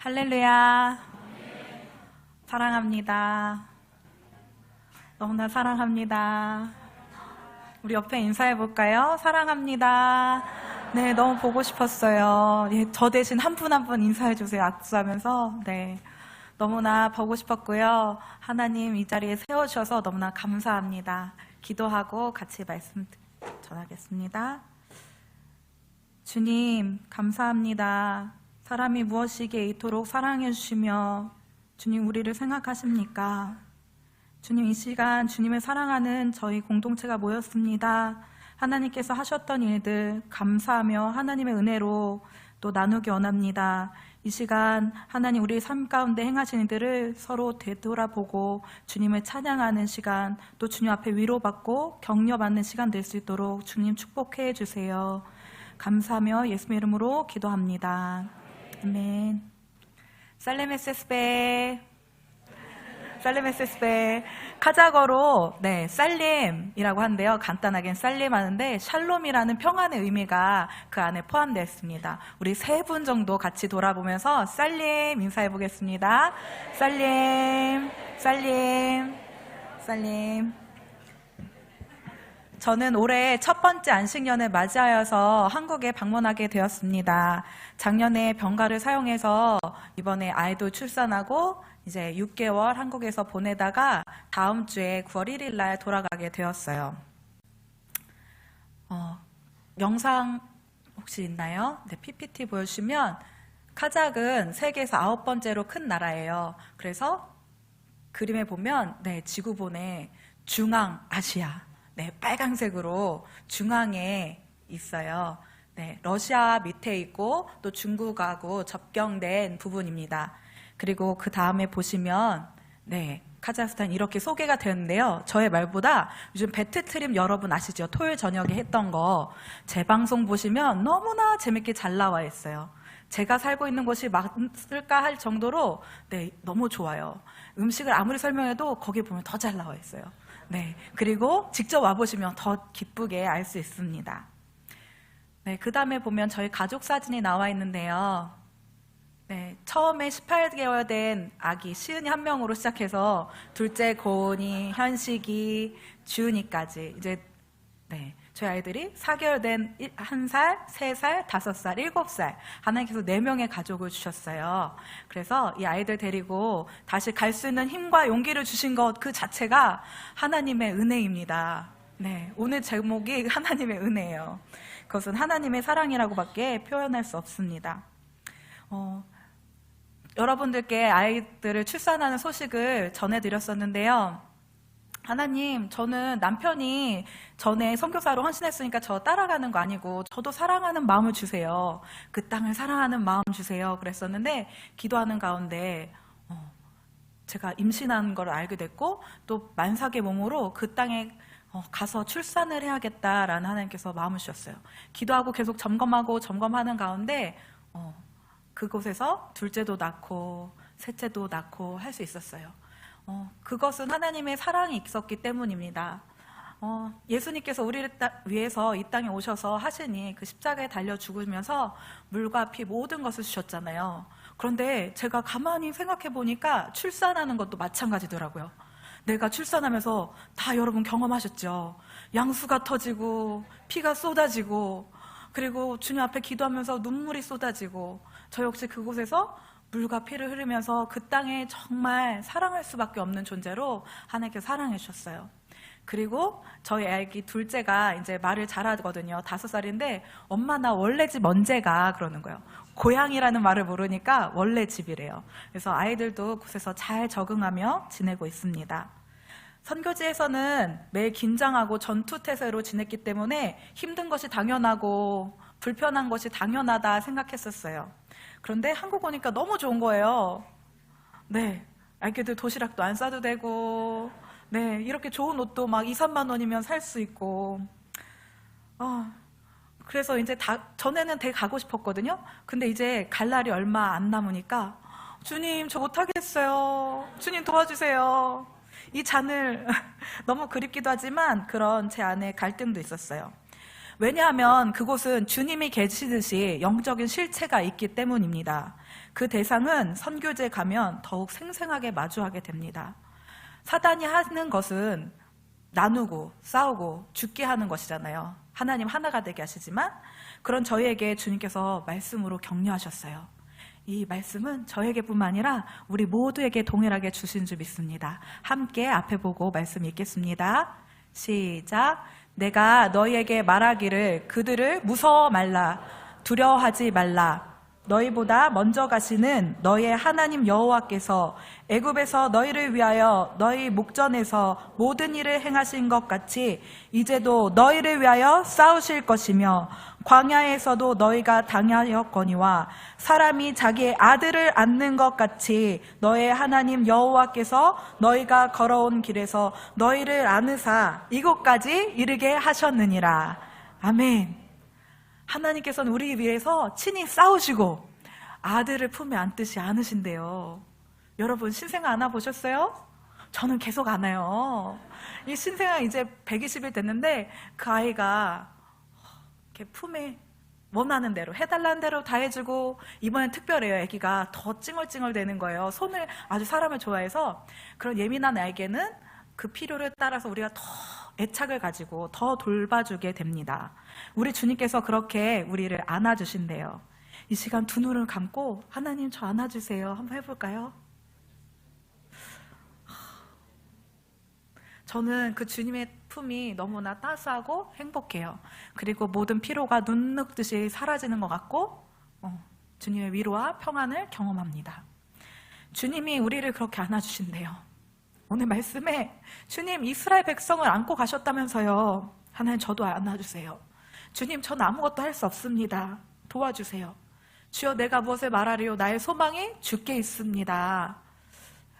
할렐루야. 사랑합니다. 너무나 사랑합니다. 우리 옆에 인사해 볼까요? 사랑합니다. 네, 너무 보고 싶었어요. 예, 저 대신 한 분 한 분 인사해 주세요. 악수하면서. 네, 너무나 보고 싶었고요. 하나님 이 자리에 세워주셔서 너무나 감사합니다. 기도하고 같이 말씀 전하겠습니다. 주님, 감사합니다. 사람이 무엇이기에 이토록 사랑해 주시며 주님 우리를 생각하십니까? 주님, 이 시간 주님을 사랑하는 저희 공동체가 모였습니다. 하나님께서 하셨던 일들 감사하며 하나님의 은혜로 또 나누기 원합니다. 이 시간 하나님 우리 삶 가운데 행하신 일들을 서로 되돌아보고 주님을 찬양하는 시간, 또 주님 앞에 위로받고 격려받는 시간 될 수 있도록 주님 축복해 주세요. 감사하며 예수의 이름으로 기도합니다. 아멘. 살렘 에세스베, 살렘 에세스베. 카자거로 살림이라고 하는데요. 간단하게 살림 하는데 샬롬이라는 평안의 의미가 그 안에 포함되어 있습니다. 우리 3분 정도 같이 돌아보면서 살림 인사해 보겠습니다. 살림, 살림, 살림. 저는 올해 첫 번째 안식년을 맞이하여서 한국에 방문하게 되었습니다. 작년에 병가를 사용해서 이번에 아이도 출산하고 이제 6개월 한국에서 보내다가 다음 주에 9월 1일 날 돌아가게 되었어요. 영상 혹시 있나요? 네, PPT 보여주시면 카자흐는 세계에서 9번째로 큰 나라예요. 그래서 그림에 보면 지구본의 중앙 아시아, 빨간색으로 중앙에 있어요. 러시아 밑에 있고 또 중국하고 접경된 부분입니다. 그리고 그 다음에 보시면 카자흐스탄 이렇게 소개가 되는데요. 저의 말보다 요즘 배트트림 여러분 아시죠? 토요일 저녁에 했던 거 재방송 보시면 너무나 재밌게 잘 나와 있어요. 제가 살고 있는 곳이 맞을까 할 정도로 너무 좋아요. 음식을 아무리 설명해도 거기 보면 더 잘 나와 있어요. 그리고 직접 와보시면 더 기쁘게 알 수 있습니다. 그 다음에 보면 저희 가족 사진이 나와 있는데요. 처음에 18개월 된 아기 시은이 한 명으로 시작해서 둘째 고은이, 현식이, 주은이까지 이제 저희 아이들이 4개월 된 1살, 3살, 5살, 7살 하나님께서 4명의 가족을 주셨어요. 그래서 이 아이들 데리고 다시 갈 수 있는 힘과 용기를 주신 것 그 자체가 하나님의 은혜입니다. 오늘 제목이 하나님의 은혜예요. 그것은 하나님의 사랑이라고밖에 표현할 수 없습니다. 여러분들께 아이들을 출산하는 소식을 전해드렸었는데요. 하나님, 저는 남편이 전에 선교사로 헌신했으니까 저 따라가는 거 아니고 저도 사랑하는 마음을 주세요. 그 땅을 사랑하는 마음 주세요. 그랬었는데 기도하는 가운데 제가 임신한 걸 알게 됐고 또 만삭의 몸으로 그 땅에 가서 출산을 해야겠다라는 하나님께서 마음을 주셨어요. 기도하고 계속 점검하는 가운데 그곳에서 둘째도 낳고 셋째도 낳고 할 수 있었어요. 그것은 하나님의 사랑이 있었기 때문입니다. 예수님께서 우리를 위해서 이 땅에 오셔서 하시니 그 십자가에 달려 죽으면서 물과 피 모든 것을 주셨잖아요. 그런데 제가 가만히 생각해 보니까 출산하는 것도 마찬가지더라고요. 내가 출산하면서 다 여러분 경험하셨죠? 양수가 터지고 피가 쏟아지고 그리고 주님 앞에 기도하면서 눈물이 쏟아지고 저 역시 그곳에서 물과 피를 흐르면서 그 땅에 정말 사랑할 수밖에 없는 존재로 하나님께서 사랑해 주셨어요. 그리고 저희 아기 둘째가 이제 말을 잘하거든요. 5살인데 엄마 나 원래 집 언제가 그러는 거예요. 고향이라는 말을 모르니까 원래 집이래요. 그래서 아이들도 그곳에서 잘 적응하며 지내고 있습니다. 선교지에서는 매일 긴장하고 전투태세로 지냈기 때문에 힘든 것이 당연하고 불편한 것이 당연하다 생각했었어요. 그런데 한국 오니까 너무 좋은 거예요. 아기들 도시락도 안 싸도 되고 이렇게 좋은 옷도 막 2, 3만 원이면 살 수 있고 그래서 이제 전에는 되게 가고 싶었거든요. 근데 이제 갈 날이 얼마 안 남으니까 주님 저 못하겠어요. 주님 도와주세요. 이 잔을 너무 그립기도 하지만 그런 제 안에 갈등도 있었어요. 왜냐하면 그곳은 주님이 계시듯이 영적인 실체가 있기 때문입니다. 그 대상은 선교지에 가면 더욱 생생하게 마주하게 됩니다. 사단이 하는 것은 나누고 싸우고 죽게 하는 것이잖아요. 하나님 하나가 되게 하시지만 그런 저희에게 주님께서 말씀으로 격려하셨어요. 이 말씀은 저에게뿐만 아니라 우리 모두에게 동일하게 주신 줄 믿습니다. 함께 앞에 보고 말씀 읽겠습니다. 시작. 내가 너희에게 말하기를 그들을 무서워 말라, 두려워하지 말라. 너희보다 먼저 가시는 너희의 하나님 여호와께서 애굽에서 너희를 위하여 너희 목전에서 모든 일을 행하신 것 같이 이제도 너희를 위하여 싸우실 것이며 광야에서도 너희가 당하였거니와 사람이 자기의 아들을 안는 것 같이 너의 하나님 여호와께서 너희가 걸어온 길에서 너희를 안으사 이곳까지 이르게 하셨느니라. 아멘. 하나님께서는 우리 위해서 친히 싸우시고 아들을 품에 안듯이 안으신대요. 여러분 신생아 안아 보셨어요? 저는 계속 안아요. 이 신생아 이제 120일 됐는데 그 아이가 이렇게 품에 원하는 대로 해달라는 대로 다 해주고 이번엔 특별해요. 아기가 더 찡얼찡얼 되는 거예요. 손을 아주 사람을 좋아해서 그런 예민한 아이에게는 그 필요를 따라서 우리가 더 애착을 가지고 더 돌봐주게 됩니다. 우리 주님께서 그렇게 우리를 안아주신대요. 이 시간 두 눈을 감고 하나님 저 안아주세요. 한번 해볼까요? 저는 그 주님의 품이 너무나 따스하고 행복해요. 그리고 모든 피로가 눈 녹듯이 사라지는 것 같고 주님의 위로와 평안을 경험합니다. 주님이 우리를 그렇게 안아주신대요. 오늘 말씀에 주님 이스라엘 백성을 안고 가셨다면서요. 하나님 저도 안아주세요. 주님 전 아무것도 할 수 없습니다. 도와주세요. 주여 내가 무엇을 말하리요 나의 소망이 주께 있습니다.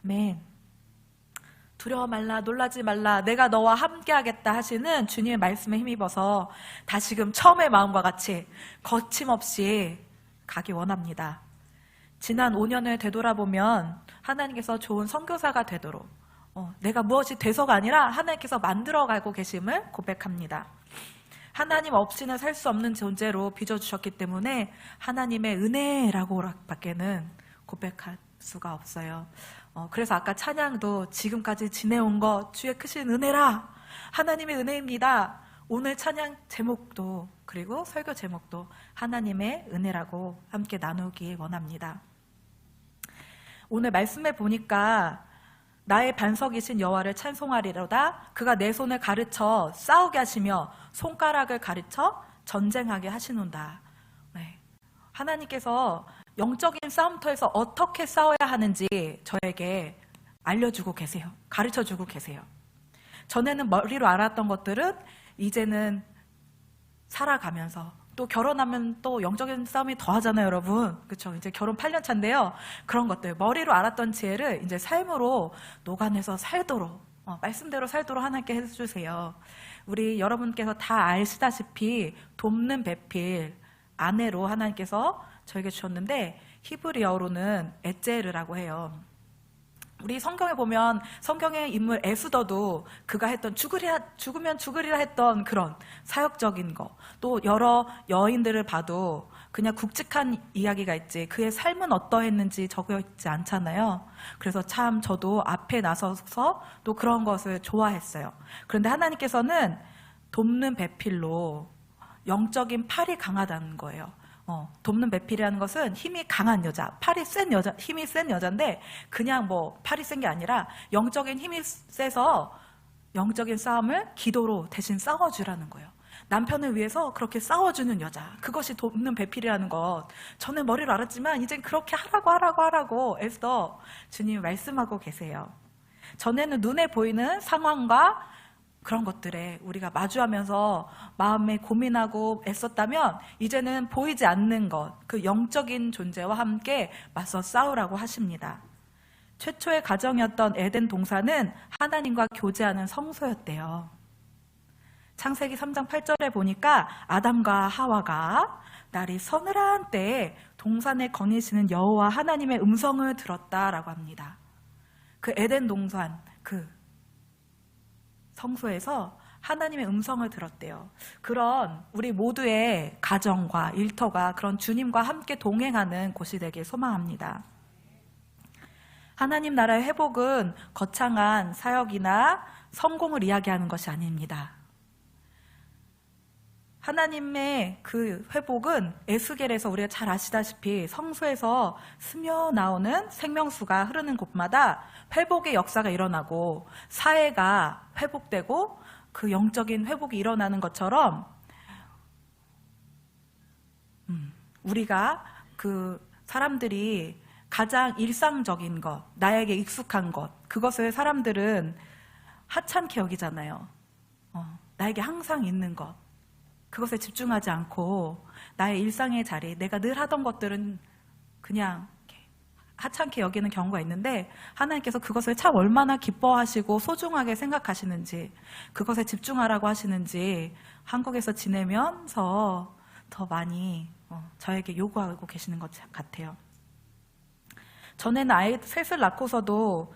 아멘. 두려워 말라 놀라지 말라 내가 너와 함께 하겠다 하시는 주님의 말씀에 힘입어서 다시금 처음의 마음과 같이 거침없이 가기 원합니다. 지난 5년을 되돌아보면 하나님께서 좋은 선교사가 되도록 내가 무엇이 돼서가 아니라 하나님께서 만들어가고 계심을 고백합니다. 하나님 없이는 살 수 없는 존재로 빚어주셨기 때문에 하나님의 은혜라고 밖에는 고백할 수가 없어요. 그래서 아까 찬양도 지금까지 지내온 것 주의 크신 은혜라 하나님의 은혜입니다. 오늘 찬양 제목도 그리고 설교 제목도 하나님의 은혜라고 함께 나누기 원합니다. 오늘 말씀에 보니까 나의 반석이신 여호와를 찬송하리로다 그가 내 손을 가르쳐 싸우게 하시며 손가락을 가르쳐 전쟁하게 하시는다. 네. 하나님께서 영적인 싸움터에서 어떻게 싸워야 하는지 저에게 알려주고 계세요. 가르쳐주고 계세요. 전에는 머리로 알았던 것들은 이제는 살아가면서 또 결혼하면 또 영적인 싸움이 더하잖아요, 여러분. 그렇죠? 이제 결혼 8년 차인데요. 그런 것들 머리로 알았던 지혜를 이제 삶으로 녹아내서 살도록 말씀대로 살도록 하나님께 해주세요. 우리 여러분께서 다 아시다시피 돕는 배필 아내로 하나님께서 저에게 주셨는데 히브리어로는 에제르라고 해요. 우리 성경에 보면 성경의 인물 에스더도 그가 했던 죽으면 죽으리라 했던 그런 사역적인 거, 또 여러 여인들을 봐도 그냥 굵직한 이야기가 있지 그의 삶은 어떠했는지 적혀 있지 않잖아요. 그래서 참 저도 앞에 나서서 또 그런 것을 좋아했어요. 그런데 하나님께서는 돕는 배필로 영적인 팔이 강하다는 거예요. 돕는 배필이라는 것은 힘이 강한 여자, 팔이 센 여자, 힘이 센 여자인데 그냥 뭐 팔이 센 게 아니라 영적인 힘이 세서 영적인 싸움을 기도로 대신 싸워주라는 거예요. 남편을 위해서 그렇게 싸워주는 여자, 그것이 돕는 배필이라는 것. 저는 머리로 알았지만 이젠 그렇게 하라고 에스더 주님이 말씀하고 계세요. 전에는 눈에 보이는 상황과 그런 것들에 우리가 마주하면서 마음에 고민하고 애썼다면 이제는 보이지 않는 것, 그 영적인 존재와 함께 맞서 싸우라고 하십니다. 최초의 가정이었던 에덴 동산은 하나님과 교제하는 성소였대요. 창세기 3장 8절에 보니까 아담과 하와가 날이 서늘한 때에 동산에 거니시는 여호와 하나님의 음성을 들었다라고 합니다. 그 에덴 동산, 그 성소에서 하나님의 음성을 들었대요. 그런 우리 모두의 가정과 일터가 그런 주님과 함께 동행하는 곳이 되길 소망합니다. 하나님 나라의 회복은 거창한 사역이나 성공을 이야기하는 것이 아닙니다. 하나님의 그 회복은 에스겔에서 우리가 잘 아시다시피 성소에서 스며 나오는 생명수가 흐르는 곳마다 회복의 역사가 일어나고 사회가 회복되고 그 영적인 회복이 일어나는 것처럼 우리가 그 사람들이 가장 일상적인 것, 나에게 익숙한 것, 그것을 사람들은 하찮게 여기잖아요. 나에게 항상 있는 것, 그것에 집중하지 않고 나의 일상의 자리, 내가 늘 하던 것들은 그냥 하찮게 여기는 경우가 있는데, 하나님께서 그것을 참 얼마나 기뻐하시고 소중하게 생각하시는지, 그것에 집중하라고 하시는지 한국에서 지내면서 더 많이 저에게 요구하고 계시는 것 같아요. 전에는 아이 셋을 낳고서도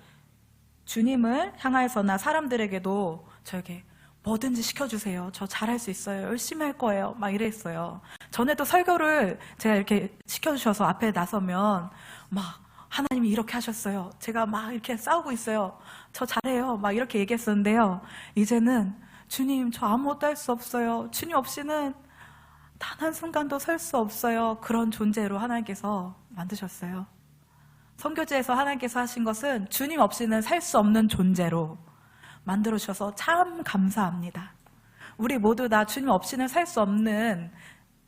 주님을 향하여서나 사람들에게도 저에게 뭐든지 시켜주세요. 저 잘할 수 있어요. 열심히 할 거예요. 막 이랬어요. 전에도 설교를 제가 이렇게 시켜주셔서 앞에 나서면 막 하나님이 이렇게 하셨어요. 제가 막 이렇게 싸우고 있어요. 저 잘해요. 막 이렇게 얘기했었는데요. 이제는 주님, 저 아무것도 할 수 없어요. 주님 없이는 단 한순간도 설 수 없어요. 그런 존재로 하나님께서 만드셨어요. 선교지에서 하나님께서 하신 것은 주님 없이는 살 수 없는 존재로 만들어주셔서 참 감사합니다. 우리 모두 다 주님 없이는 살 수 없는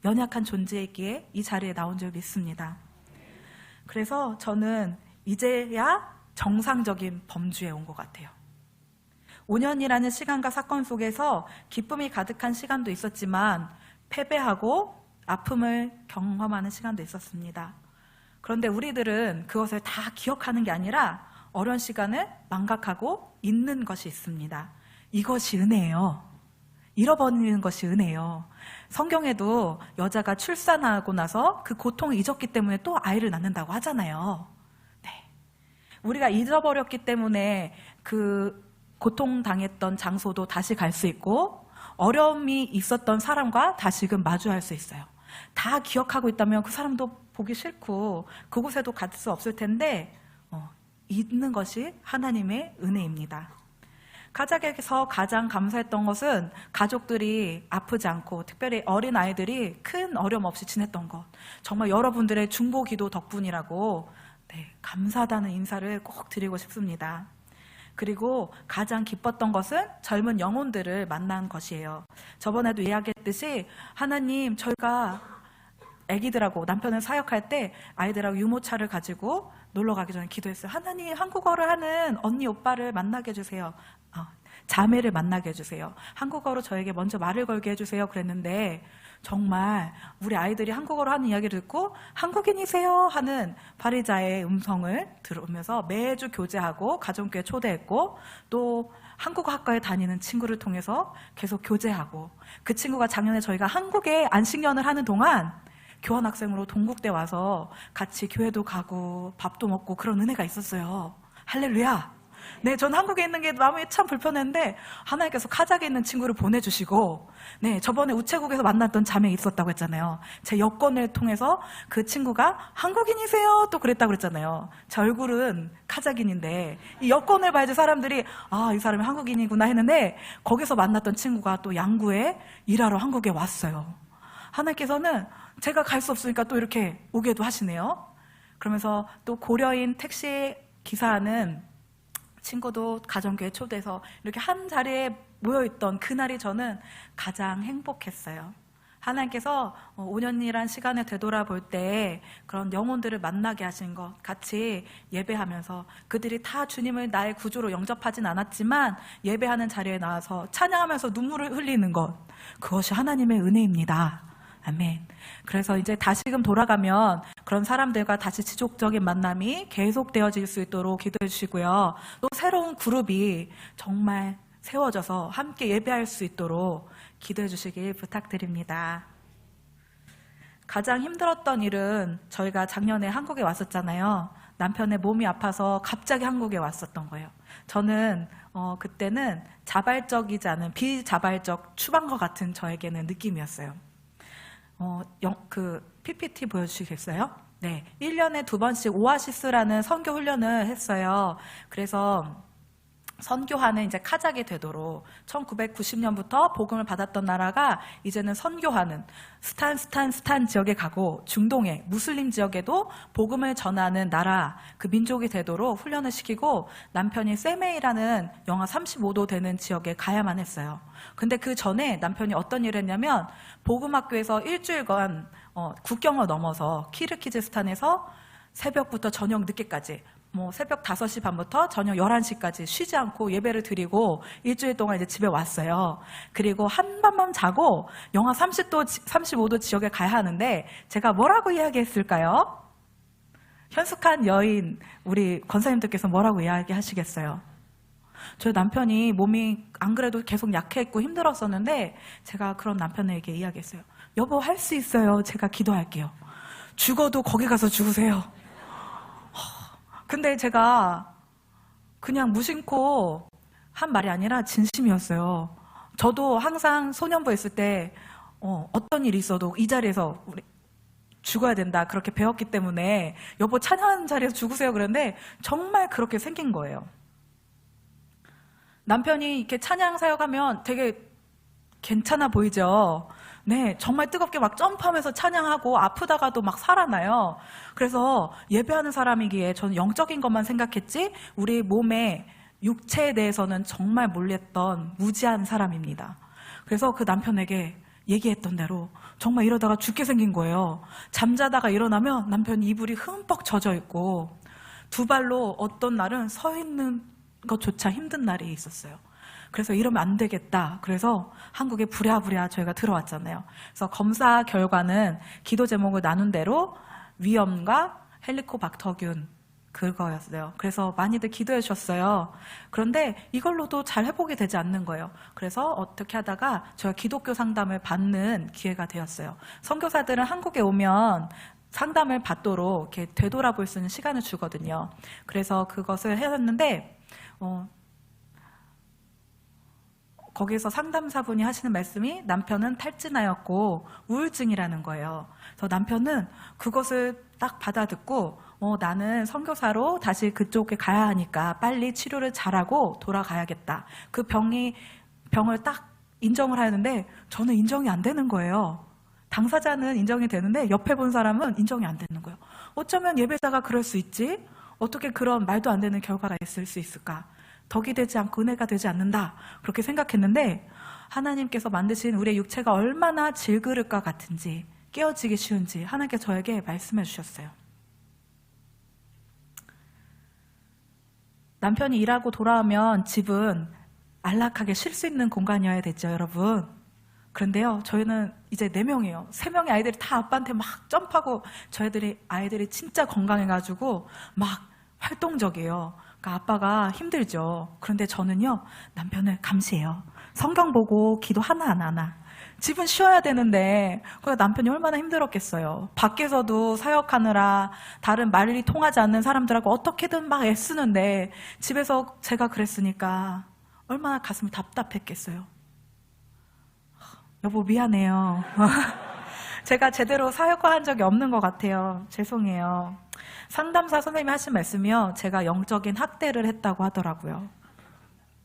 연약한 존재이기에 이 자리에 나온 줄 믿습니다. 그래서 저는 이제야 정상적인 범주에 온 것 같아요. 5년이라는 시간과 사건 속에서 기쁨이 가득한 시간도 있었지만 패배하고 아픔을 경험하는 시간도 있었습니다. 그런데 우리들은 그것을 다 기억하는 게 아니라 어려운 시간을 망각하고 잊는 것이 있습니다. 이것이 은혜예요. 잃어버리는 것이 은혜예요. 성경에도 여자가 출산하고 나서 그 고통을 잊었기 때문에 또 아이를 낳는다고 하잖아요. 네. 우리가 잊어버렸기 때문에 그 고통당했던 장소도 다시 갈 수 있고 어려움이 있었던 사람과 다시금 마주할 수 있어요. 다 기억하고 있다면 그 사람도 보기 싫고 그곳에도 갈 수 없을 텐데 잊는 것이 하나님의 은혜입니다. 가족에게서 가장 감사했던 것은 가족들이 아프지 않고 특별히 어린 아이들이 큰 어려움 없이 지냈던 것, 정말 여러분들의 중보기도 덕분이라고 감사하다는 인사를 꼭 드리고 싶습니다. 그리고 가장 기뻤던 것은 젊은 영혼들을 만난 것이에요. 저번에도 이야기했듯이 하나님, 저희가 아기들하고 남편을 사역할 때 아이들하고 유모차를 가지고 놀러 가기 전에 기도했어요. 하나님, 한국어를 하는 언니 오빠를 만나게 해주세요. 자매를 만나게 해주세요. 한국어로 저에게 먼저 말을 걸게 해주세요. 그랬는데 정말 우리 아이들이 한국어로 하는 이야기를 듣고 한국인이세요 하는 바리자의 음성을 들으면서 매주 교제하고 가정교회 초대했고, 또 한국어 학과에 다니는 친구를 통해서 계속 교제하고, 그 친구가 작년에 저희가 한국에 안식년을 하는 동안 교환학생으로 동국대 와서 같이 교회도 가고 밥도 먹고 그런 은혜가 있었어요. 할렐루야. 네, 전 한국에 있는 게 마음이 참 불편했는데 하나님께서 카자흐에 있는 친구를 보내주시고, 네, 저번에 우체국에서 만났던 자매 있었다고 했잖아요. 제 여권을 통해서 그 친구가 한국인이세요? 또 그랬다고 그랬잖아요. 제 얼굴은 카자흐인인데 이 여권을 봐야지 사람들이 이 사람이 한국인이구나 했는데, 거기서 만났던 친구가 또 양구에 일하러 한국에 왔어요. 하나님께서는 제가 갈 수 없으니까 또 이렇게 오게도 하시네요. 그러면서 또 고려인 택시 기사하는 친구도 가정교회 초대해서 이렇게 한 자리에 모여있던 그날이 저는 가장 행복했어요. 하나님께서 5년이란 시간을 되돌아볼 때 그런 영혼들을 만나게 하신 것, 같이 예배하면서 그들이 다 주님을 나의 구주로 영접하진 않았지만 예배하는 자리에 나와서 찬양하면서 눈물을 흘리는 것, 그것이 하나님의 은혜입니다. 아멘. 그래서 이제 다시금 돌아가면 그런 사람들과 다시 지속적인 만남이 계속되어질 수 있도록 기도해 주시고요. 또 새로운 그룹이 정말 세워져서 함께 예배할 수 있도록 기도해 주시길 부탁드립니다. 가장 힘들었던 일은 저희가 작년에 한국에 왔었잖아요. 남편의 몸이 아파서 갑자기 한국에 왔었던 거예요. 저는 그때는 자발적이지 않은 비자발적 추방과 같은 저에게는 느낌이었어요. PPT 보여주시겠어요? 네, 1년에 2번씩 오아시스라는 선교 훈련을 했어요. 그래서 선교하는 이제 카작이 되도록 1990년부터 복음을 받았던 나라가 이제는 선교하는 스탄 지역에 가고 중동의 무슬림 지역에도 복음을 전하는 나라, 그 민족이 되도록 훈련을 시키고 남편이 세메이라는 영하 35도 되는 지역에 가야만 했어요. 근데 그 전에 남편이 어떤 일을 했냐면 복음학교에서 일주일간 국경을 넘어서 키르기즈스탄에서 새벽부터 저녁 늦게까지 새벽 5시 반부터 저녁 11시까지 쉬지 않고 예배를 드리고 일주일 동안 이제 집에 왔어요. 그리고 한밤만 자고 영하 35도 지역에 가야 하는데 제가 뭐라고 이야기했을까요? 현숙한 여인 우리 권사님들께서 뭐라고 이야기하시겠어요? 저희 남편이 몸이 안 그래도 계속 약했고 힘들었었는데 제가 그런 남편에게 이야기했어요. 여보, 할 수 있어요. 제가 기도할게요. 죽어도 거기 가서 죽으세요. 근데 제가 그냥 무심코 한 말이 아니라 진심이었어요. 저도 항상 소년부에 있을 때 어떤 일이 있어도 이 자리에서 우리 죽어야 된다 그렇게 배웠기 때문에 여보 찬양하는 자리에서 죽으세요 그랬는데 정말 그렇게 생긴 거예요. 남편이 이렇게 찬양 사역하면 되게 괜찮아 보이죠? 네, 정말 뜨겁게 막 점프하면서 찬양하고 아프다가도 막 살아나요. 그래서 예배하는 사람이기에 저는 영적인 것만 생각했지 우리 몸의 육체에 대해서는 정말 몰랐던 무지한 사람입니다. 그래서 그 남편에게 얘기했던 대로 정말 이러다가 죽게 생긴 거예요. 잠자다가 일어나면 남편이 이불이 흠뻑 젖어 있고 두 발로 어떤 날은 서 있는 것조차 힘든 날이 있었어요. 그래서 이러면 안 되겠다. 그래서 한국에 부랴부랴 저희가 들어왔잖아요. 그래서 검사 결과는 기도 제목을 나눈 대로 위염과 헬리코박터균 그거였어요. 그래서 많이들 기도해 주셨어요. 그런데 이걸로도 잘 회복이 되지 않는 거예요. 그래서 어떻게 하다가 저희가 기독교 상담을 받는 기회가 되었어요. 선교사들은 한국에 오면 상담을 받도록 이렇게 되돌아볼 수 있는 시간을 주거든요. 그래서 그것을 했는데 거기서 상담사분이 하시는 말씀이 남편은 탈진하였고 우울증이라는 거예요. 그래서 남편은 그것을 딱 받아듣고 나는 선교사로 다시 그쪽에 가야 하니까 빨리 치료를 잘하고 돌아가야겠다. 그 병을 딱 인정을 하는데 저는 인정이 안 되는 거예요. 당사자는 인정이 되는데 옆에 본 사람은 인정이 안 되는 거예요. 어쩌면 예배자가 그럴 수 있지? 어떻게 그런 말도 안 되는 결과가 있을 수 있을까? 덕이 되지 않고 은혜가 되지 않는다 그렇게 생각했는데 하나님께서 만드신 우리의 육체가 얼마나 질그릇과 같은지 깨어지기 쉬운지 하나님께 저에게 말씀해 주셨어요. 남편이 일하고 돌아오면 집은 안락하게 쉴 수 있는 공간이어야 되죠, 여러분. 그런데요, 저희는 이제 4명이에요. 3명의 아이들이 다 아빠한테 막 점프하고 아이들이 진짜 건강해가지고 막 활동적이에요. 아빠가 힘들죠. 그런데 저는요, 남편을 감시해요. 성경 보고 기도 하나 안 하나. 집은 쉬어야 되는데 남편이 얼마나 힘들었겠어요. 밖에서도 사역하느라 다른 말이 통하지 않는 사람들하고 어떻게든 막 애쓰는데 집에서 제가 그랬으니까 얼마나 가슴이 답답했겠어요. 여보 미안해요. 제가 제대로 사역화한 적이 없는 것 같아요. 죄송해요. 상담사 선생님이 하신 말씀이요. 제가 영적인 학대를 했다고 하더라고요.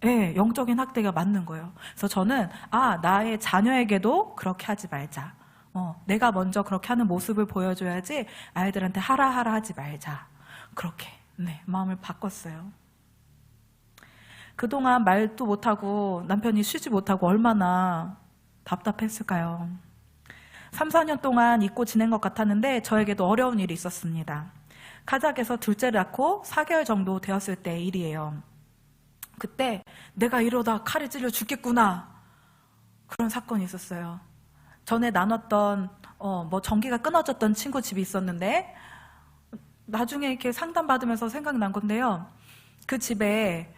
네, 영적인 학대가 맞는 거예요. 그래서 저는 나의 자녀에게도 그렇게 하지 말자. 내가 먼저 그렇게 하는 모습을 보여줘야지 아이들한테 하라 하지 말자. 그렇게 마음을 바꿨어요. 그동안 말도 못하고 남편이 쉬지 못하고 얼마나 답답했을까요? 3, 4년 동안 잊고 지낸 것 같았는데 저에게도 어려운 일이 있었습니다. 카작에서 둘째를 낳고 4개월 정도 되었을 때 일이에요. 그때 내가 이러다 칼에 찔려 죽겠구나 그런 사건이 있었어요. 전에 나눴던 전기가 끊어졌던 친구 집이 있었는데 나중에 이렇게 상담받으면서 생각난 건데요. 그 집에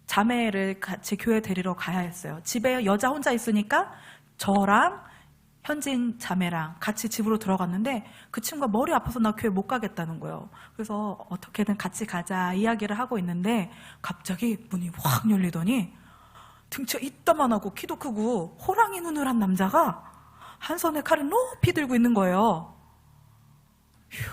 자매를 같이 교회 데리러 가야 했어요. 집에 여자 혼자 있으니까 저랑 현지인 자매랑 같이 집으로 들어갔는데 그 친구가 머리 아파서 나 교회 못 가겠다는 거예요. 그래서 어떻게든 같이 가자 이야기를 하고 있는데 갑자기 문이 확 열리더니 등치가 이따만하고 키도 크고 호랑이 눈을 한 남자가 한 손에 칼을 높이 들고 있는 거예요. 휴.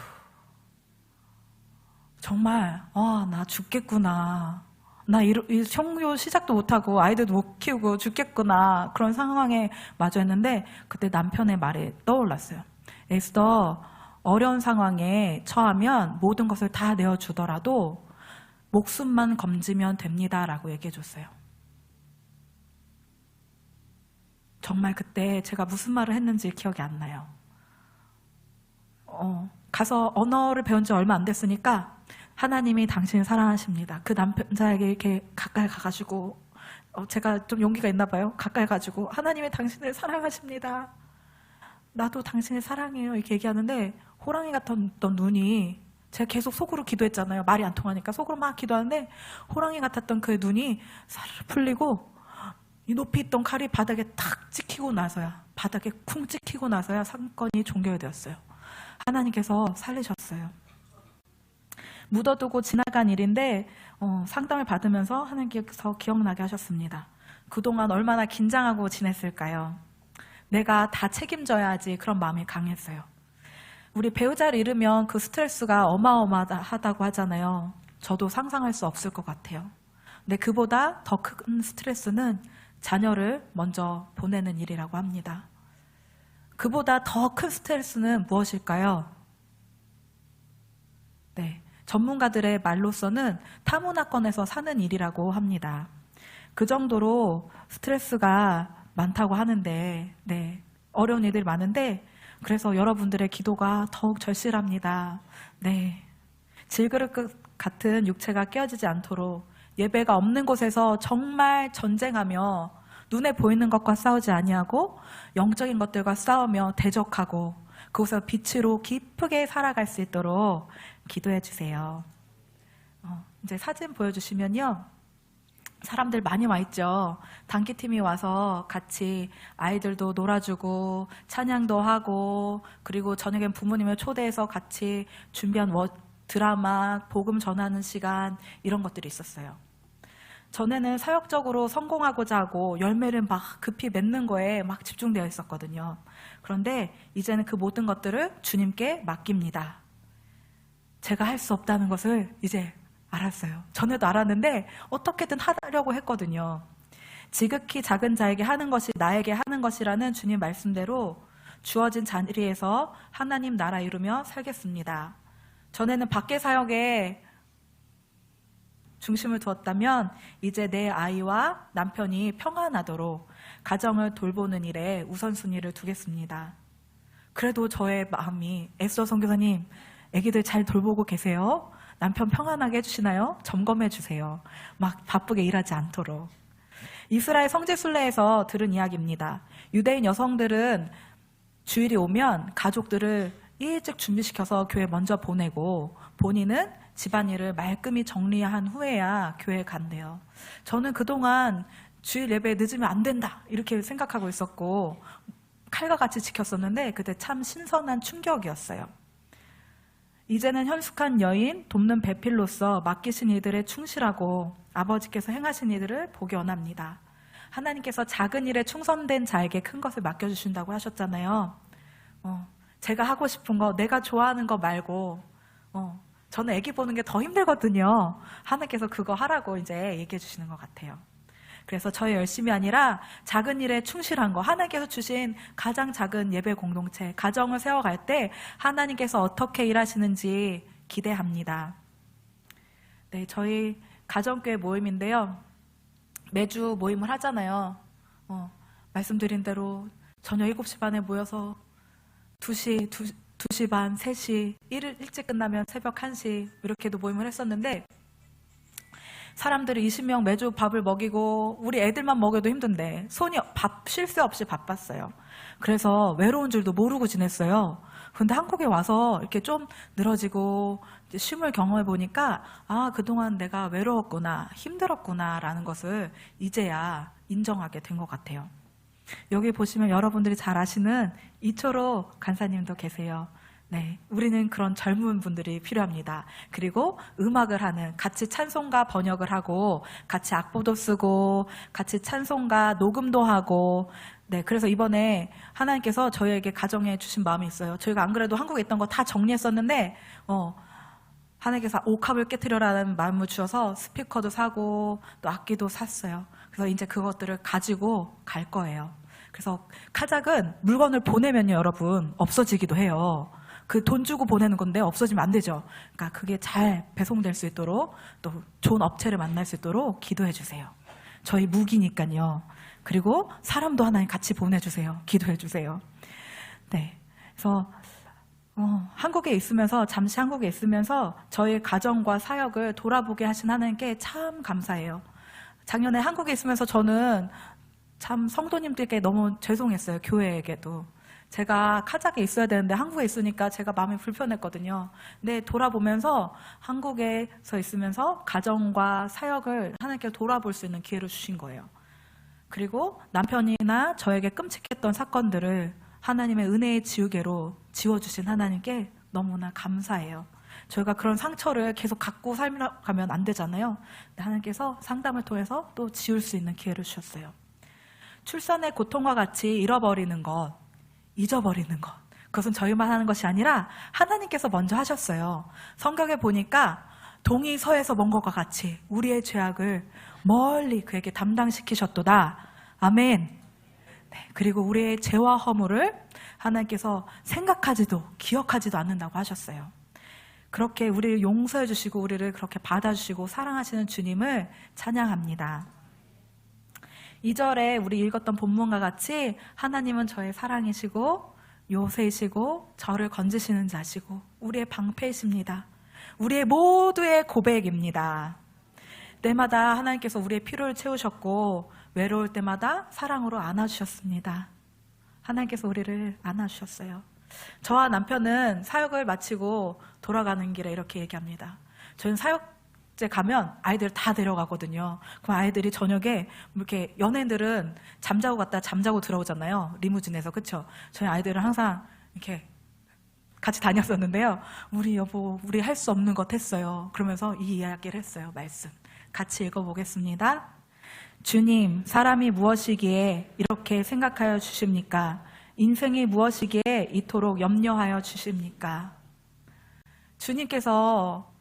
정말 나 죽겠구나. 나 이 성교 시작도 못하고 아이들도 못 키우고 죽겠구나. 그런 상황에 마주했는데 그때 남편의 말이 떠올랐어요. 에스더, 어려운 상황에 처하면 모든 것을 다 내어주더라도 목숨만 건지면 됩니다. 라고 얘기해 줬어요. 정말 그때 제가 무슨 말을 했는지 기억이 안 나요. 가서 언어를 배운 지 얼마 안 됐으니까 하나님이 당신을 사랑하십니다. 그 남자에게 이렇게 가까이 가가지고 제가 좀 용기가 있나 봐요. 가까이 가지고 하나님이 당신을 사랑하십니다. 나도 당신을 사랑해요. 이렇게 얘기하는데 호랑이 같았던 눈이 제가 계속 속으로 기도했잖아요. 말이 안 통하니까 속으로 막 기도하는데 호랑이 같았던 그 눈이 사르르 풀리고 이 높이 있던 칼이 바닥에 탁 찍히고 나서야 바닥에 쿵 찍히고 나서야 사건이 종결되었어요. 하나님께서 살리셨어요. 묻어두고 지나간 일인데 상담을 받으면서 하나님께서 기억나게 하셨습니다. 그동안 얼마나 긴장하고 지냈을까요? 내가 다 책임져야지 그런 마음이 강했어요. 우리 배우자를 잃으면 그 스트레스가 어마어마하다고 하잖아요. 저도 상상할 수 없을 것 같아요. 근데 그보다 더 큰 스트레스는 자녀를 먼저 보내는 일이라고 합니다. 그보다 더 큰 스트레스는 무엇일까요? 네, 전문가들의 말로서는 타문화권에서 사는 일이라고 합니다. 그 정도로 스트레스가 많다고 하는데, 네, 어려운 일들이 많은데, 그래서 여러분들의 기도가 더욱 절실합니다. 네, 질그릇 같은 육체가 깨어지지 않도록 예배가 없는 곳에서 정말 전쟁하며 눈에 보이는 것과 싸우지 아니하고 영적인 것들과 싸우며 대적하고 그곳에서 빛으로 깊게 살아갈 수 있도록 기도해 주세요. 이제 사진 보여주시면요. 사람들 많이 와 있죠. 단기팀이 와서 같이 아이들도 놀아주고 찬양도 하고 그리고 저녁엔 부모님을 초대해서 같이 준비한 드라마, 복음 전하는 시간 이런 것들이 있었어요. 전에는 사역적으로 성공하고자 하고 열매를 막 급히 맺는 거에 막 집중되어 있었거든요. 그런데 이제는 그 모든 것들을 주님께 맡깁니다. 제가 할 수 없다는 것을 이제 알았어요. 전에도 알았는데 어떻게든 하려고 했거든요. 지극히 작은 자에게 하는 것이 나에게 하는 것이라는 주님 말씀대로 주어진 자리에서 하나님 나라 이루며 살겠습니다. 전에는 밖에 사역에 중심을 두었다면 이제 내 아이와 남편이 평안하도록 가정을 돌보는 일에 우선순위를 두겠습니다. 그래도 저의 마음이 에스더 선교사님 아기들 잘 돌보고 계세요? 남편 평안하게 해주시나요? 점검해 주세요. 막 바쁘게 일하지 않도록. 이스라엘 성지순례에서 들은 이야기입니다. 유대인 여성들은 주일이 오면 가족들을 일찍 준비시켜서 교회 먼저 보내고 본인은 집안일을 말끔히 정리한 후에야 교회에 간대요. 저는 그동안 주일 예배에 늦으면 안 된다 이렇게 생각하고 있었고 칼과 같이 지켰었는데 그때 참 신선한 충격이었어요. 이제는 현숙한 여인, 돕는 배필로서 맡기신 일들에 충실하고 아버지께서 행하신 일들을 보기 원합니다. 하나님께서 작은 일에 충성된 자에게 큰 것을 맡겨주신다고 하셨잖아요. 제가 하고 싶은 거, 내가 좋아하는 거 말고 저는 아기 보는 게 더 힘들거든요. 하나님께서 그거 하라고 이제 얘기해 주시는 것 같아요. 그래서 저의 열심이 아니라 작은 일에 충실한 거, 하나님께서 주신 가장 작은 예배 공동체, 가정을 세워갈 때 하나님께서 어떻게 일하시는지 기대합니다. 네, 저희 가정교회 모임인데요. 매주 모임을 하잖아요. 말씀드린 대로 저녁 7시 반에 모여서 2시 반, 3시, 일찍 끝나면 새벽 1시 이렇게도 모임을 했었는데 사람들이 20명 매주 밥을 먹이고 우리 애들만 먹여도 힘든데 손이 쉴 새 없이 바빴어요. 그래서 외로운 줄도 모르고 지냈어요. 근데 한국에 와서 이렇게 좀 늘어지고 쉼을 경험해 보니까 그동안 내가 외로웠구나, 힘들었구나 라는 것을 이제야 인정하게 된 것 같아요. 여기 보시면 여러분들이 잘 아시는 이초로 간사님도 계세요. 네, 우리는 그런 젊은 분들이 필요합니다. 그리고 음악을 하는, 같이 찬송가 번역을 하고, 같이 악보도 쓰고, 같이 찬송가 녹음도 하고, 네, 그래서 이번에 하나님께서 저희에게 가정해 주신 마음이 있어요. 저희가 안 그래도 한국에 있던 거 다 정리했었는데, 하나님께서 옥합을 깨트려라는 마음을 주셔서 스피커도 사고, 또 악기도 샀어요. 그래서 이제 그것들을 가지고 갈 거예요. 그래서 카작은 물건을 보내면요, 여러분, 없어지기도 해요. 그 돈 주고 보내는 건데 없어지면 안 되죠. 그러니까 그게 잘 배송될 수 있도록 또 좋은 업체를 만날 수 있도록 기도해 주세요. 저희 무기니까요. 그리고 사람도 하나님 같이 보내주세요. 기도해 주세요. 네, 그래서 한국에 있으면서, 잠시 한국에 있으면서 저희 가정과 사역을 돌아보게 하신 하나님께 참 감사해요. 작년에 한국에 있으면서 저는 참 성도님들께 너무 죄송했어요. 교회에게도. 제가 카자크에 있어야 되는데 한국에 있으니까 제가 마음이 불편했거든요. 근데 돌아보면서 한국에서 있으면서 가정과 사역을 하나님께 돌아볼 수 있는 기회를 주신 거예요. 그리고 남편이나 저에게 끔찍했던 사건들을 하나님의 은혜의 지우개로 지워주신 하나님께 너무나 감사해요. 저희가 그런 상처를 계속 갖고 살아가면 안 되잖아요. 하나님께서 상담을 통해서 또 지울 수 있는 기회를 주셨어요. 출산의 고통과 같이 잃어버리는 것, 잊어버리는 것, 그것은 저희만 하는 것이 아니라 하나님께서 먼저 하셨어요. 성경에 보니까 동이 서에서 먼 것과 같이 우리의 죄악을 멀리 그에게 담당시키셨도다. 아멘. 네, 그리고 우리의 죄와 허물을 하나님께서 생각하지도 기억하지도 않는다고 하셨어요. 그렇게 우리를 용서해 주시고 우리를 그렇게 받아주시고 사랑하시는 주님을 찬양합니다. 2절에 우리 읽었던 본문과 같이 하나님은 저의 사랑이시고 요새이시고 저를 건지시는 자시고 우리의 방패이십니다. 우리의 모두의 고백입니다. 때마다 하나님께서 우리의 필요를 채우셨고 외로울 때마다 사랑으로 안아주셨습니다. 하나님께서 우리를 안아주셨어요. 저와 남편은 사역을 마치고 돌아가는 길에 이렇게 얘기합니다. 저는 사역제 가면 아이들 다 데려가거든요. 그럼 아이들이 저녁에 이렇게, 연예인들은 잠자고 갔다 잠자고 들어오잖아요. 리무진에서. 그쵸? 저희 아이들은 항상 이렇게 같이 다녔었는데요. 우리 여보, 우리 할 수 없는 것 했어요. 그러면서 이 이야기를 했어요. 말씀 같이 읽어보겠습니다. 주님, 사람이 무엇이기에 이렇게 생각하여 주십니까? 인생이 무엇이기에 이토록 염려하여 주십니까? 주님께서,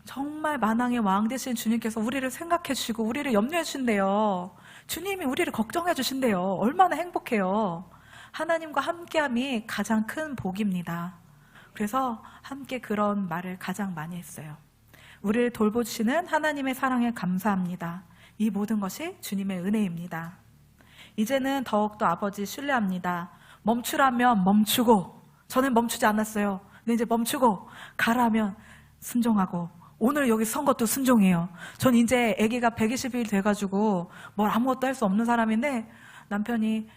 정말 만왕의 왕 되신 주님께서 우리를 생각해 주시고 우리를 염려해 주신대요. 주님이 우리를 걱정해 주신대요. 얼마나 행복해요. 하나님과 함께함이 가장 큰 복입니다. 그래서 함께 그런 말을 가장 많이 했어요. 우리를 돌보시는 하나님의 사랑에 감사합니다. 이 모든 것이 주님의 은혜입니다. 이제는 더욱더 아버지 신뢰합니다. 멈추라면 멈추고, 저는 멈추지 않았어요. 근데 이제 멈추고, 가라면 순종하고, 오늘 여기 선 것도 순종해요. 전 이제 아기가 120일 돼가지고 뭘 아무것도 할 수 없는 사람인데, 남편이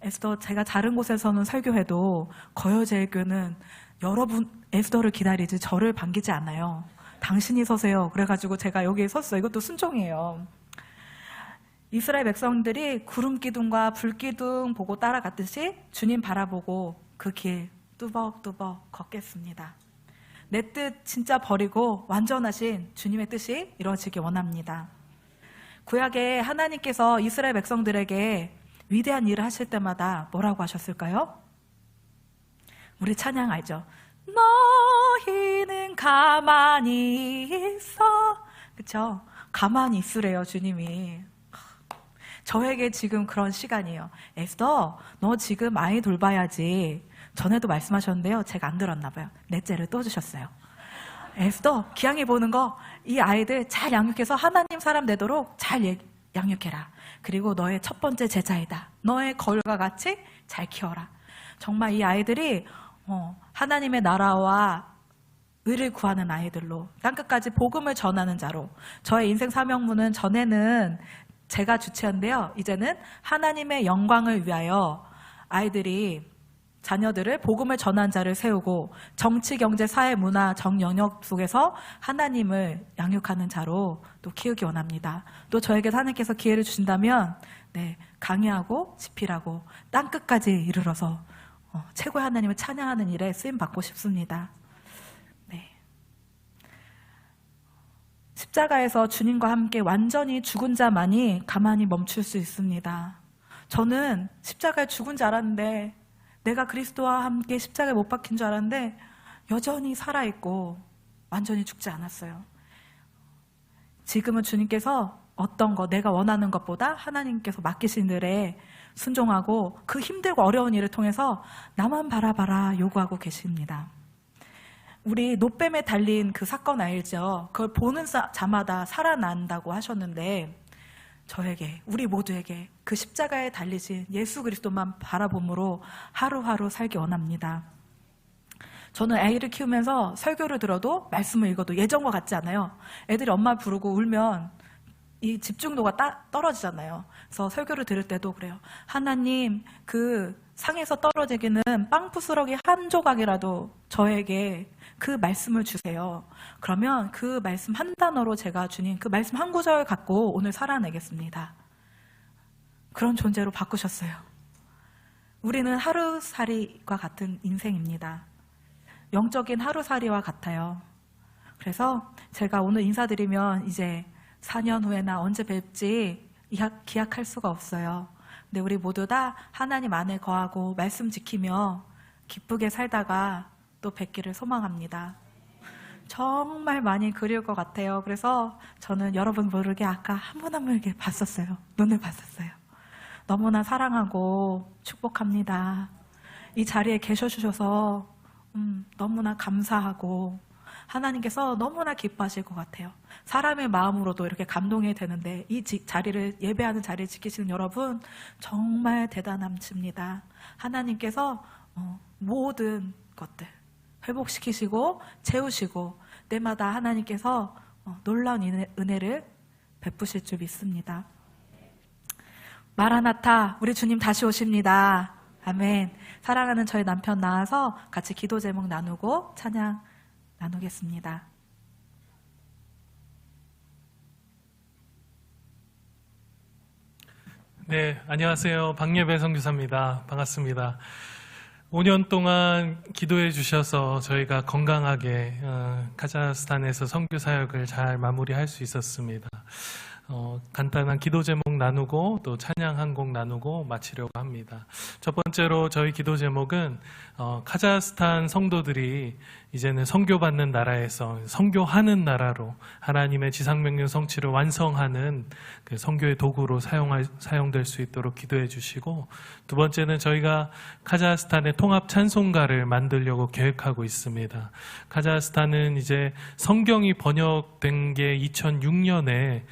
에스더, 제가 다른 곳에서는 설교해도 거여제일교는 여러분 에스더를 기다리지 저를 반기지 않아요. 당신이 서세요. 그래가지고 제가 여기에 섰어요. 이것도 순종이에요. 이스라엘 백성들이 구름 기둥과 불 기둥 보고 따라갔듯이 주님 바라보고 그 길 뚜벅뚜벅 걷겠습니다. 내 뜻 진짜 버리고 완전하신 주님의 뜻이 이루어지기 원합니다. 구약에 하나님께서 이스라엘 백성들에게 위대한 일을 하실 때마다 뭐라고 하셨을까요? 우리 찬양 알죠? 너희는 가만히 있어. 그쵸? 가만히 있으래요, 주님이. 저에게 지금 그런 시간이에요. 에스더, 너 지금 아이 돌봐야지. 전에도 말씀하셨는데요. 제가 안 들었나 봐요. 넷째를 또 주셨어요. 에스더, 기왕에 보는 거, 이 아이들 잘 양육해서 하나님 사람 되도록 잘 양육해라. 그리고 너의 첫 번째 제자이다. 너의 거울과 같이 잘 키워라. 정말 이 아이들이 하나님의 나라와 의를 구하는 아이들로, 땅끝까지 복음을 전하는 자로. 저의 인생 사명문은 전에는 제가 주체한데요. 이제는 하나님의 영광을 위하여 아이들이 자녀들을 복음을 전한 자를 세우고 정치, 경제, 사회, 문화, 정 영역 속에서 하나님을 양육하는 자로 또 키우기 원합니다. 또 저에게 하나님께서 기회를 주신다면 강의하고 집필하고 땅끝까지 이르러서 최고의 하나님을 찬양하는 일에 쓰임 받고 싶습니다. 십자가에서 주님과 함께 완전히 죽은 자만이 가만히 멈출 수 있습니다. 저는 십자가에 죽은 줄 알았는데, 내가 그리스도와 함께 십자가에 못 박힌 줄 알았는데 여전히 살아있고 완전히 죽지 않았어요. 지금은 주님께서 어떤 거, 내가 원하는 것보다 하나님께서 맡기신 일에 순종하고 그 힘들고 어려운 일을 통해서 나만 바라봐라 요구하고 계십니다. 우리 노뱀에 달린 그 사건 알죠? 그걸 보는 자마다 살아난다고 하셨는데, 저에게, 우리 모두에게 그 십자가에 달리신 예수 그리스도만 바라봄으로 하루하루 살기 원합니다. 저는 아이를 키우면서 설교를 들어도 말씀을 읽어도 예전과 같지 않아요. 애들이 엄마 부르고 울면 이 집중도가 떨어지잖아요. 그래서 설교를 들을 때도 그래요. 하나님, 그 상에서 떨어지기는 빵 부스러기 한 조각이라도 저에게 그 말씀을 주세요. 그러면 그 말씀 한 단어로 제가 주님 그 말씀 한 구절 갖고 오늘 살아내겠습니다. 그런 존재로 바꾸셨어요. 우리는 하루살이와 같은 인생입니다. 영적인 하루살이와 같아요. 그래서 제가 오늘 인사드리면 이제 4년 후에나 언제 뵐지 기약할 수가 없어요. 근데 우리 모두 다 하나님 안에 거하고 말씀 지키며 기쁘게 살다가 또 뵙기를 소망합니다. 정말 많이 그리울 것 같아요. 그래서 저는 여러분 모르게 아까 한 분 한 분 이렇게 봤었어요. 눈을 봤었어요. 너무나 사랑하고 축복합니다. 이 자리에 계셔주셔서 너무나 감사하고 하나님께서 너무나 기뻐하실 것 같아요. 사람의 마음으로도 이렇게 감동이 되는데 이 자리를, 예배하는 자리를 지키시는 여러분 정말 대단함칩니다. 하나님께서 모든 것들 회복시키시고 채우시고 때마다 하나님께서 놀라운 은혜를 베푸실 줄 믿습니다. 마라나타, 우리 주님 다시 오십니다. 아멘. 사랑하는 저희 남편 나와서 같이 기도 제목 나누고 찬양 나누겠습니다. 네, 안녕하세요. 박예배 선교사입니다. 반갑습니다. 5년 동안 기도해 주셔서 저희가 건강하게 카자흐스탄에서 선교 사역을 잘 마무리할 수 있었습니다. 간단한 기도 제목 나누고 또 찬양 한 곡 나누고 마치려고 합니다. 첫 번째로 저희 기도 제목은 카자흐스탄 성도들이 이제는 선교받는 나라에서 선교하는 나라로 하나님의 지상명령 성취를 완성하는 그 선교의 도구로 사용될 수 있도록 기도해 주시고, 두 번째는 저희가 카자흐스탄의 통합 찬송가를 만들려고 계획하고 있습니다. 카자흐스탄은 이제 성경이 번역된 게 2006년에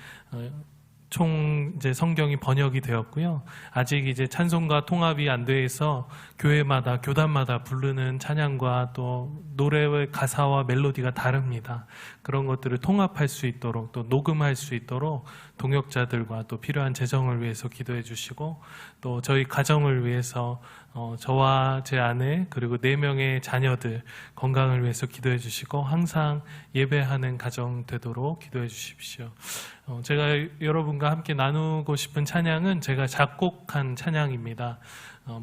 총 이제 성경이 번역이 되었고요. 아직 이제 찬송가 통합이 안 돼 있어 교회마다 교단마다 부르는 찬양과 또 노래의 가사와 멜로디가 다릅니다. 그런 것들을 통합할 수 있도록 또 녹음할 수 있도록 동역자들과 또 필요한 재정을 위해서 기도해 주시고, 또 저희 가정을 위해서 저와 제 아내 그리고 4명의 자녀들 건강을 위해서 기도해 주시고 항상 예배하는 가정 되도록 기도해 주십시오. 제가 여러분과 함께 나누고 싶은 찬양은 제가 작곡한 찬양입니다.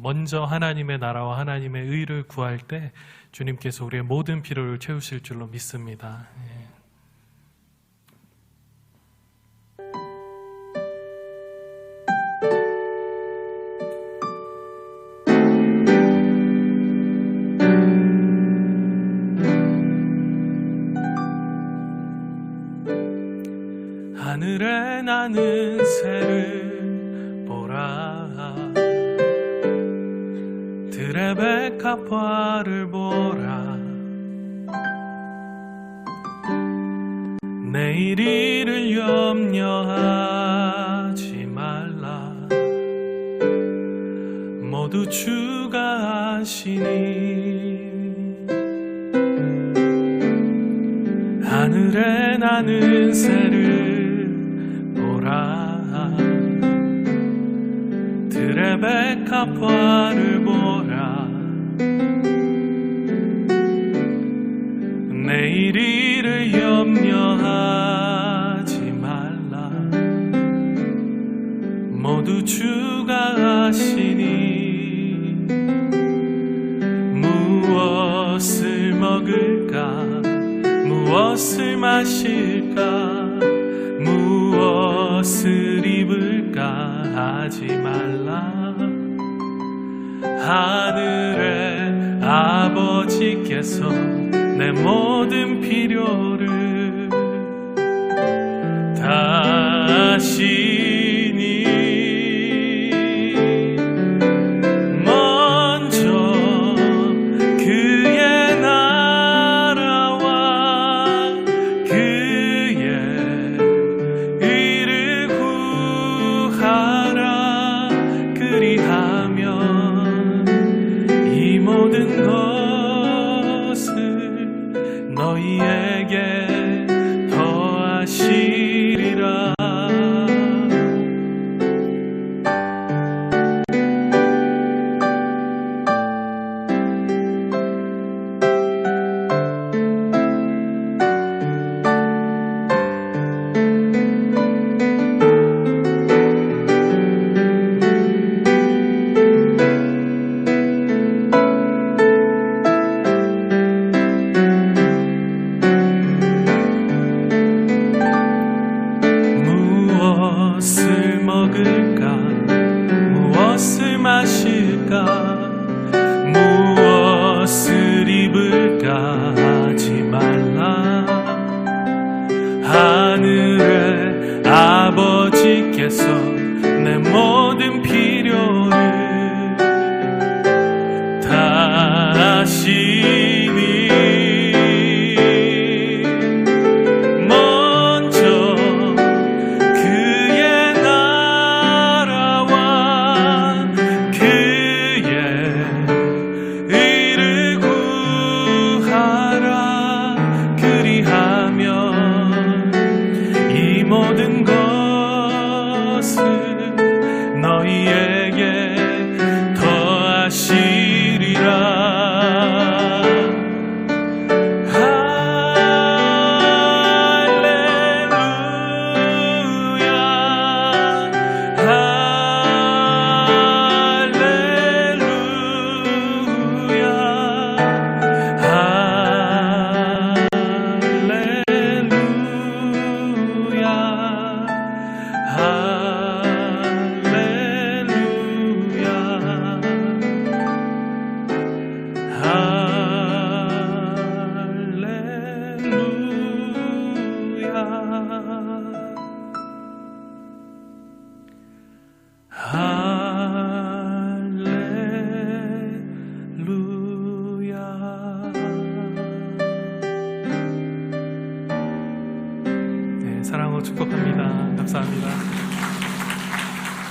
먼저 하나님의 나라와 하나님의 의를 구할 때 주님께서 우리의 모든 필요를 채우실 줄로 믿습니다. 하늘에 나는 새를 보라, 들의 백합화를 보라, 내일 일을 염려하지 말라, 모두 주가 하시니. 하늘에 나는 새를 들의 백합화를 보라, 마실까 무엇을 입을까 하지 말라. 하늘의 아버지께서 내 모든 필요를 다시니 먼저 그의 나라와 그의 의를 구하라. 그리하면 이 모든 것을 너희에게 더하시리라. 무엇을 먹을까 무엇을 마실까 무엇을 입을까 하지 말라. 하늘의 아버지께서 내 모든 필요를 다시니 모든 것을 너희에게 더하시리라. 네, 사랑으로 축복합니다. 감사합니다.